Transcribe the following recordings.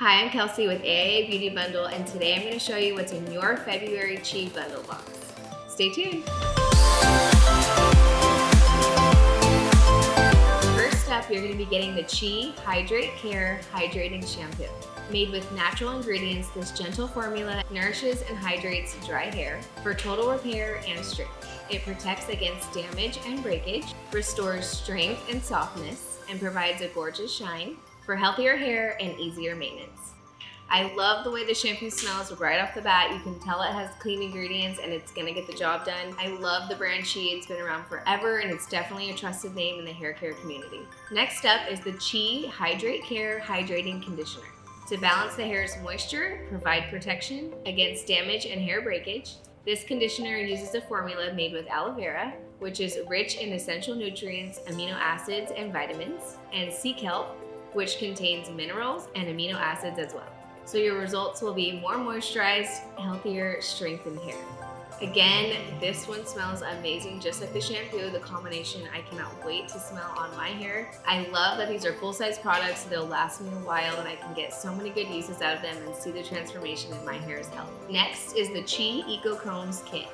Hi, I'm Kelsey with AIA Beauty Bundle, and today I'm going to show you what's in your February Chi Bundle box. Stay tuned! First up, you're going to be getting the Chi HydrateCare Hydrating Shampoo. Made with natural ingredients, this gentle formula nourishes and hydrates dry hair for total repair and strength. It protects against damage and breakage, restores strength and softness, and provides a gorgeous shine for healthier hair and easier maintenance. I love the way the shampoo smells right off the bat. You can tell it has clean ingredients and it's gonna get the job done. I love the brand Chi. It's been around forever and it's definitely a trusted name in the hair care community. Next up is the Chi HydrateCare Hydrating Conditioner. To balance the hair's moisture, provide protection against damage and hair breakage, this conditioner uses a formula made with aloe vera, which is rich in essential nutrients, amino acids, and vitamins, and sea kelp, which contains minerals and amino acids as well. So your results will be more moisturized, healthier, strengthened hair. Again, this one smells amazing, just like the shampoo. The combination, I cannot wait to smell on my hair. I love that these are full-size products, so they'll last me a while and I can get so many good uses out of them and see the transformation in my hair's health. Next is the Chi Eco Combs Kit.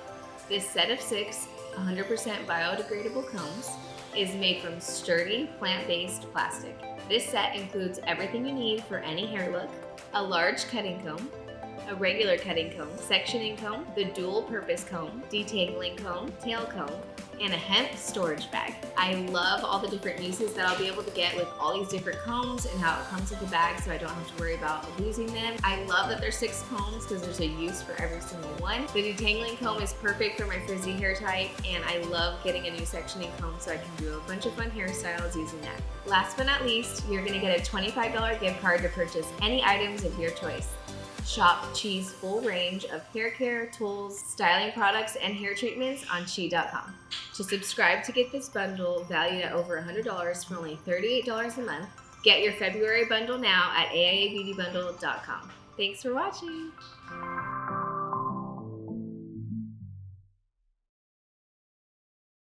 This set of 6 100% biodegradable combs is made from sturdy, plant-based plastic. This set includes everything you need for any hair look: a large cutting comb, a regular cutting comb, sectioning comb, the dual purpose comb, detangling comb, tail comb, and a hemp storage bag. I love all the different uses that I'll be able to get with all these different combs and how it comes with the bag so I don't have to worry about losing them. I love that there's 6 combs because there's a use for every single one. The detangling comb is perfect for my frizzy hair type, and I love getting a new sectioning comb so I can do a bunch of fun hairstyles using that. Last but not least, you're gonna get a $25 gift card to purchase any items of your choice. Shop Chi's full range of hair care, tools, styling products, and hair treatments on chi.com. To subscribe to get this bundle valued at over $100 for only $38 a month, get your February bundle now at AIABeautyBundle.com. Thanks for watching!